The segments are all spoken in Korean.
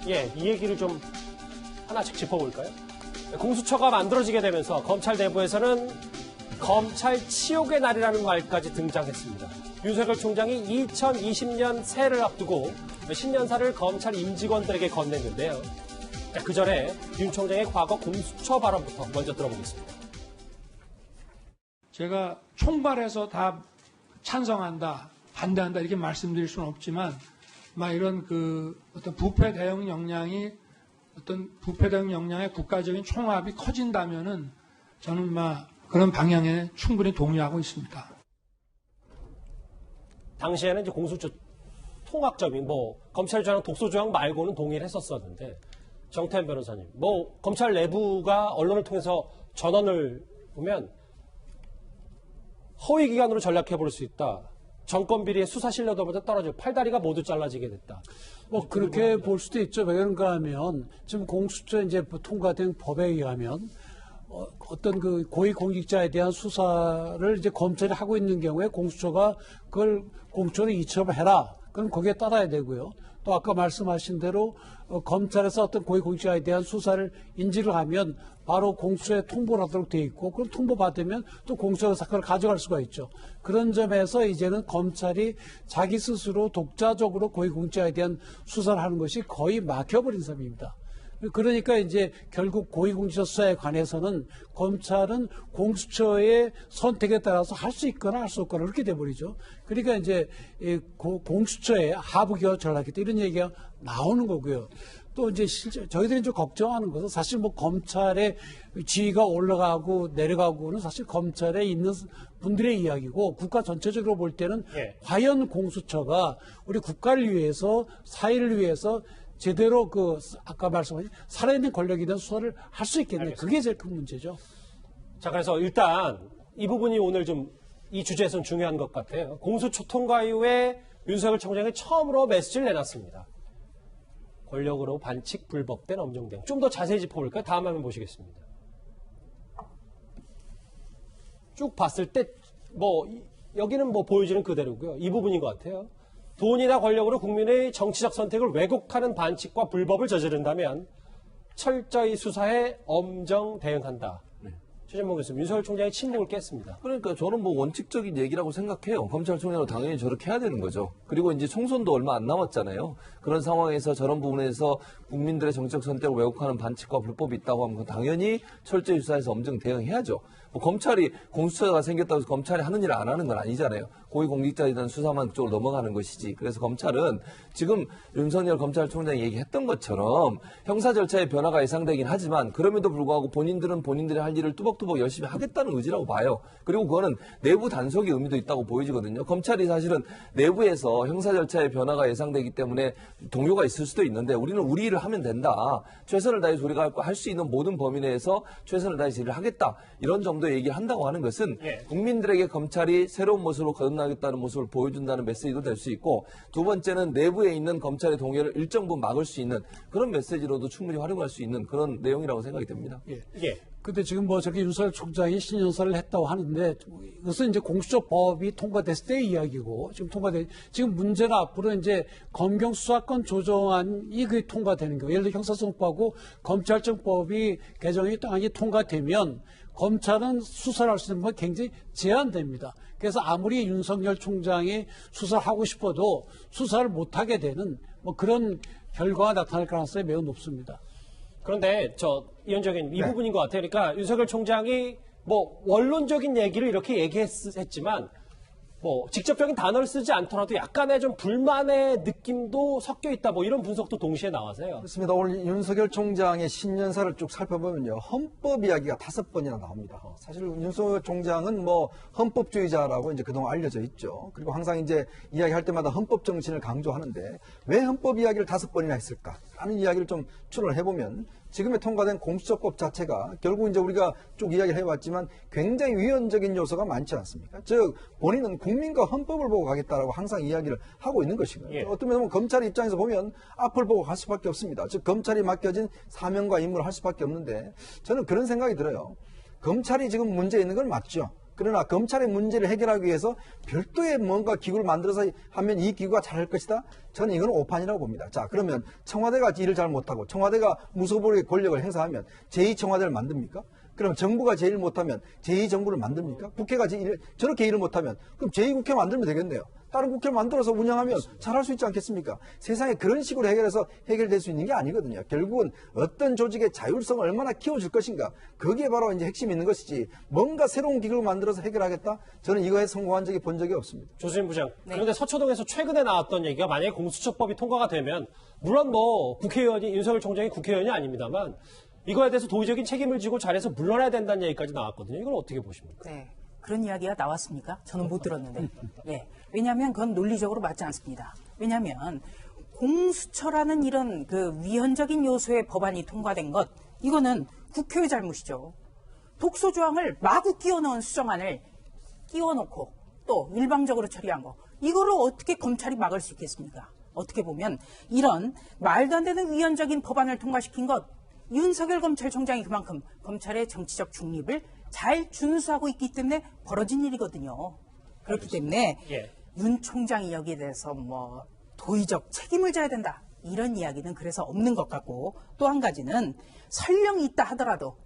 예, 이 얘기를 좀 하나씩 짚어볼까요? 공수처가 만들어지게 되면서 검찰 내부에서는 검찰 치욕의 날이라는 말까지 등장했습니다. 윤석열 총장이 2020년 새해를 앞두고 신년사를 검찰 임직원들에게 건넸는데요. 그 전에 윤 총장의 과거 공수처 발언부터 먼저 들어보겠습니다. 제가 총괄해서 다 찬성한다, 반대한다 이렇게 말씀드릴 수는 없지만, 이런 어떤 부패 대응 역량의 국가적인 총합이 커진다면은 저는 그런 방향에 충분히 동의하고 있습니다. 당시에는 이제 공수처 통합적인 검찰 조항, 독소 조항 말고는 동의를 했었었는데 정태현 변호사님, 검찰 내부가 언론을 통해서 전언을 보면 허위 기관으로 전락해 볼 수 있다. 정권 비리의 수사 신뢰도보다 떨어지고 팔다리가 모두 잘라지게 됐다. 그렇게 볼 수도 있죠. 왜 그런가 하면 지금 공수처 이제 통과된 법에 의하면 어떤 고위공직자에 대한 수사를 이제 검찰이 하고 있는 경우에 공수처가 그걸 공수처로 이첩을 해라. 그럼 거기에 따라야 되고요. 또 아까 말씀하신 대로 검찰에서 어떤 고위공직자에 대한 수사를 인지를 하면 바로 공수처에 통보를 하도록 돼 있고, 그럼 통보받으면 또 공수처가 사건을 가져갈 수가 있죠. 그런 점에서 이제는 검찰이 자기 스스로 독자적으로 고위공직자에 대한 수사를 하는 것이 거의 막혀버린 셈입니다. 그러니까 이제 결국 고위공직자 수사에 관해서는 검찰은 공수처의 선택에 따라서 할 수 있거나 할 수 없거나 그렇게 돼버리죠. 그러니까 이제 공수처의 하부기관 전락했다 이런 얘기가 나오는 거고요. 또 이제 실제 저희들이 좀 걱정하는 것은 사실 검찰의 지위가 올라가고 내려가고는 사실 검찰에 있는 분들의 이야기고, 국가 전체적으로 볼 때는 과연 공수처가 우리 국가를 위해서, 사회를 위해서 제대로 아까 말씀하신 살아있는 권력에 대한 수사를 할 수 있겠네. 알겠습니다. 그게 제일 큰 문제죠. 자, 그래서 일단 이 부분이 오늘 좀 이 주제에서는 중요한 것 같아요. 공수처 통과 이후에 윤석열 총장이 처음으로 메시지를 내놨습니다. 권력으로 반칙 불법된 엄정대응. 좀 더 자세히 짚어볼까요? 다음 화면 보시겠습니다. 쭉 봤을 때 여기는 보여지는 그대로고요. 이 부분인 것 같아요. 돈이나 권력으로 국민의 정치적 선택을 왜곡하는 반칙과 불법을 저지른다면 철저히 수사에 엄정 대응한다. 최전봉 교수님, 윤석열 총장의 침묵을 깼습니다. 그러니까 저는 원칙적인 얘기라고 생각해요. 검찰총장은 당연히 저렇게 해야 되는 거죠. 그리고 이제 총선도 얼마 안 남았잖아요. 그런 상황에서 저런 부분에서 국민들의 정치적 선택을 왜곡하는 반칙과 불법이 있다고 하면 당연히 철저히 수사해서 엄정 대응해야죠. 검찰이 공수처가 생겼다고 해서 검찰이 하는 일을 안 하는 건 아니잖아요. 고위공직자에 대한 수사만 그쪽으로 넘어가는 것이지. 그래서 검찰은 지금 윤석열 검찰총장이 얘기했던 것처럼 형사 절차의 변화가 예상되긴 하지만 그럼에도 불구하고 본인들은 본인들의 할 일을 뚜벅뚜벅 열심히 하겠다는 의지라고 봐요. 그리고 그거는 내부 단속의 의미도 있다고 보여지거든요. 검찰이 사실은 내부에서 형사 절차의 변화가 예상되기 때문에 동요가 있을 수도 있는데 우리는 우리 일을 하면 된다. 최선을 다해서 우리가 할 수 있는 모든 범위 내에서 최선을 다해서 일을 하겠다. 이런 정도 얘기를 한다고 하는 것은 국민들에게 검찰이 새로운 모습으로 거듭나겠다는 모습을 보여준다는 메시지도 될 수 있고, 두 번째는 내부에 있는 검찰의 동요를 일정 부분 막을 수 있는 그런 메시지로도 충분히 활용할 수 있는 그런 내용이라고 생각이 됩니다. 근데 지금 저렇게 윤석열 총장이 신년사를 했다고 하는데 이것은 이제 공수처법이 통과됐을 때의 이야기고, 지금 문제는 앞으로 이제 검경 수사권 조정안이 통과되는 거예요. 예를 들어 형사소송법하고 검찰청법이 개정이 당연히 통과되면 검찰은 수사를 할 수 있는 건 굉장히 제한됩니다. 그래서 아무리 윤석열 총장이 수사를 하고 싶어도 수사를 못하게 되는 그런 결과가 나타날 가능성이 매우 높습니다. 그런데 이현정님 이 부분인 것 같아요. 그러니까 윤석열 총장이 원론적인 얘기를 이렇게 얘기했지만 직접적인 단어를 쓰지 않더라도 약간의 좀 불만의 느낌도 섞여 있다. 이런 분석도 동시에 나와서요. 그렇습니다. 오늘 윤석열 총장의 신년사를 쭉 살펴보면요. 헌법 이야기가 5번이나 나옵니다. 사실 윤석열 총장은 헌법주의자라고 이제 그동안 알려져 있죠. 그리고 항상 이제 이야기할 때마다 헌법 정신을 강조하는데 왜 헌법 이야기를 5번이나 했을까? 라는 이야기를 좀 추론을 해보면 지금의 통과된 공수처법 자체가 결국 이제 우리가 쭉 이야기를 해왔지만 굉장히 위헌적인 요소가 많지 않습니까? 즉 본인은 국민과 헌법을 보고 가겠다라고 항상 이야기를 하고 있는 것이고요. 어떤 면에서 검찰 입장에서 보면 앞을 보고 갈 수밖에 없습니다. 즉 검찰이 맡겨진 사명과 임무를 할 수밖에 없는데 저는 그런 생각이 들어요. 검찰이 지금 문제 있는 건 맞죠. 그러나 검찰의 문제를 해결하기 위해서 별도의 뭔가 기구를 만들어서 하면 이 기구가 잘할 것이다? 저는 이건 오판이라고 봅니다. 자, 그러면 청와대가 일을 잘 못하고 청와대가 무소불위의 권력을 행사하면 제2청와대를 만듭니까? 그럼 정부가 제일 못하면 제2정부를 만듭니까? 국회가 저렇게 일을 못하면 그럼 제2국회 만들면 되겠네요. 다른 국회를 만들어서 운영하면 잘할 수 있지 않겠습니까? 세상에 그런 식으로 해결해서 해결될 수 있는 게 아니거든요. 결국은 어떤 조직의 자율성을 얼마나 키워줄 것인가. 거기에 바로 이제 핵심이 있는 것이지 뭔가 새로운 기구를 만들어서 해결하겠다? 저는 이거에 성공한 적이 본 적이 없습니다. 조수진 부장. 그런데 서초동에서 최근에 나왔던 얘기가 만약에 공수처법이 통과가 되면 물론 뭐 국회의원이 윤석열 총장이 국회의원이 아닙니다만 이거에 대해서 도의적인 책임을 지고 자리에서 물러나야 된다는 얘기까지 나왔거든요. 이걸 어떻게 보십니까? 네. 그런 이야기가 나왔습니까? 저는 못 들었는데. 예. 왜냐하면 그건 논리적으로 맞지 않습니다. 왜냐하면 공수처라는 이런 그 위헌적인 요소의 법안이 통과된 것, 이거는 국회의 잘못이죠. 독소 조항을 마구 끼워 넣은 수정안을 끼워 놓고 또 일방적으로 처리한 거, 이거를 어떻게 검찰이 막을 수 있겠습니까? 어떻게 보면 이런 말도 안 되는 위헌적인 법안을 통과시킨 것, 윤석열 검찰총장이 그만큼 검찰의 정치적 중립을 잘 준수하고 있기 때문에 벌어진 일이거든요. 그렇기 때문에 예. 윤 총장이 여기에 대해서 뭐 도의적 책임을 져야 된다, 이런 이야기는 그래서 없는 것 같고, 또 한 가지는 설령 있다 하더라도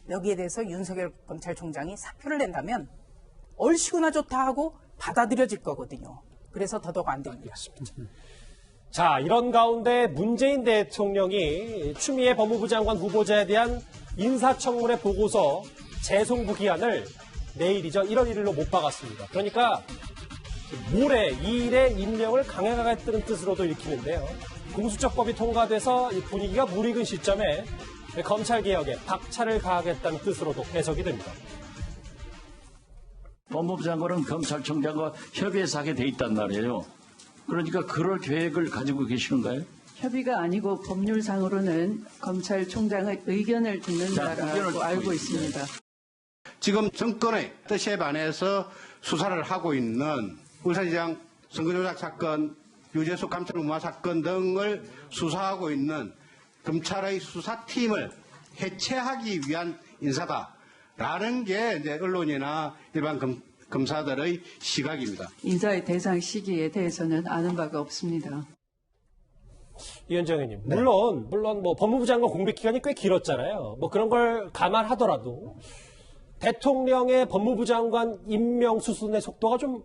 여기에 대해서 윤석열 검찰총장이 사표를 낸다면 얼씨구나 좋다 하고 받아들여질 거거든요. 그래서 더더욱 안 됩니다. 자, 이런 가운데 문재인 대통령이 추미애 법무부 장관 후보자에 대한 인사청문회 보고서 재송부 기한을 내일이죠. 1월 1일로 못 박았습니다. 그러니까 모레 2일에 임명을 강행하겠다는 뜻으로도 읽히는데요. 공수처법이 통과돼서 이 분위기가 무르익은 시점에 검찰개혁에 박차를 가하겠다는 뜻으로도 해석이 됩니다. 법무부 장관은 검찰총장과 협의해서 하게 돼 있단 말이에요. 그러니까 그럴 계획을 가지고 계시는가요? 협의가 아니고 법률상으로는 검찰총장의 의견을 듣는다라고 알고 있습니다. 지금 정권의 뜻에 반해서 수사를 하고 있는 울산시장 선거조작 사건, 유재수 감찰 무마 사건 등을 수사하고 있는 검찰의 수사팀을 해체하기 위한 인사다라는 게 이제 언론이나 일반 검사들의 시각입니다. 인사의 대상 시기에 대해서는 아는 바가 없습니다. 이현정 의원님, 물론 뭐 법무부 장관 공백 기간이 꽤 길었잖아요. 뭐 그런 걸 감안하더라도 대통령의 법무부 장관 임명 수순의 속도가 좀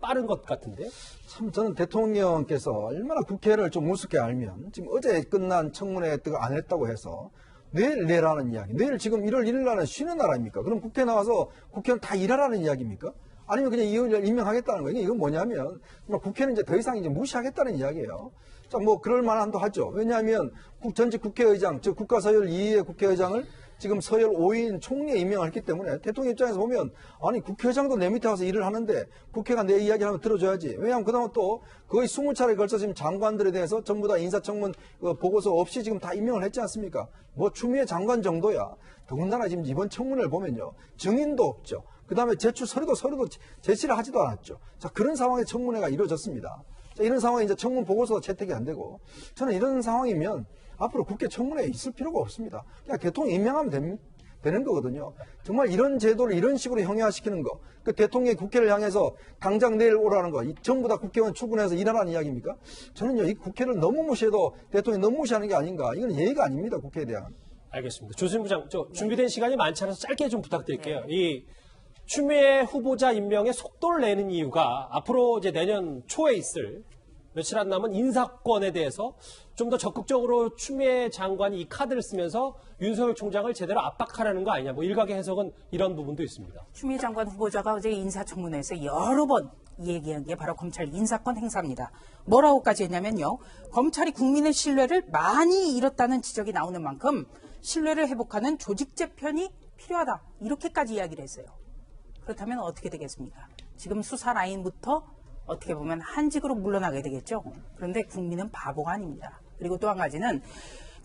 빠른 것 같은데. 참 저는 대통령께서 얼마나 국회를 좀 우습게 알면 지금 어제 끝난 청문회 때가 안 했다고 해서 내일 내라는 이야기. 내일 지금 1월 1일 날은 쉬는 날 아닙니까? 그럼 국회 나와서 국회는 다 일하라는 이야기입니까? 아니면 그냥 임명하겠다는 거예요. 이건 뭐냐면 국회는 이제 더 이상 이제 무시하겠다는 이야기예요. 자, 뭐 그럴 만한도 하죠. 왜냐하면 전직 국회의장, 즉 국가서열 2위의 국회의장을 지금 서열 5위인 총리에 임명을 했기 때문에 대통령 입장에서 보면 아니 국회의장도 내 밑에 와서 일을 하는데 국회가 내 이야기를 하면 들어줘야지. 왜냐하면 그동안 또 거의 20차례에 걸쳐 지금 장관들에 대해서 전부 다 인사청문 보고서 없이 지금 다 임명을 했지 않습니까? 뭐 추미애 장관 정도야. 더군다나 지금 이번 청문회를 보면요. 증인도 없죠. 그 다음에 제출 서류도 제시를 하지도 않았죠. 자, 그런 상황에 청문회가 이루어졌습니다. 자, 이런 상황에 이제 청문 보고서도 채택이 안 되고 저는 이런 상황이면 앞으로 국회 청문회에 있을 필요가 없습니다. 그냥 대통령 임명하면 되는 거거든요. 정말 이런 제도를 이런 식으로 형해화시키는 거, 그 대통령이 국회를 향해서 당장 내일 오라는 거, 전부 다 국회의원 출근해서 일하라는 이야기입니까? 저는요, 이 국회를 너무 무시해도 대통령이 너무 무시하는 게 아닌가. 이건 예의가 아닙니다, 국회에 대한. 알겠습니다. 조수진 부장, 준비된 시간이 많지 않아서 짧게 좀 부탁드릴게요. 이 추미애 후보자 임명에 속도를 내는 이유가 앞으로 이제 내년 초에 있을 며칠 안 남은 인사권에 대해서 좀 더 적극적으로 추미애 장관이 이 카드를 쓰면서 윤석열 총장을 제대로 압박하라는 거 아니냐. 뭐 일각의 해석은 이런 부분도 있습니다. 추미애 장관 후보자가 어제 인사청문회에서 여러 번 얘기한 게 바로 검찰 인사권 행사입니다. 뭐라고까지 했냐면요. 검찰이 국민의 신뢰를 많이 잃었다는 지적이 나오는 만큼 신뢰를 회복하는 조직 재편이 필요하다. 이렇게까지 이야기를 했어요. 그렇다면 어떻게 되겠습니까? 지금 수사 라인부터 어떻게 보면 한직으로 물러나게 되겠죠. 그런데 국민은 바보가 아닙니다. 그리고 또 한 가지는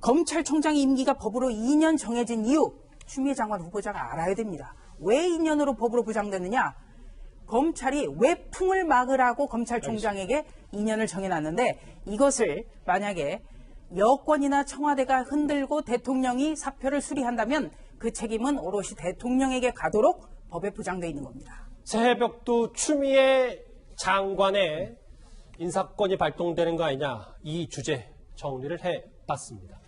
검찰총장 임기가 법으로 2년 정해진 이유, 추미애 장관 후보자가 알아야 됩니다. 왜 2년으로 법으로 부장됐느냐? 검찰이 외풍을 막으라고 검찰총장에게 2년을 정해놨는데 이것을 만약에 여권이나 청와대가 흔들고 대통령이 사표를 수리한다면 그 책임은 오롯이 대통령에게 가도록 법에 부장되어 있는 겁니다. 새해벽도 추미애 장관의 인사권이 발동되는 거 아니냐, 이 주제 정리를 해봤습니다.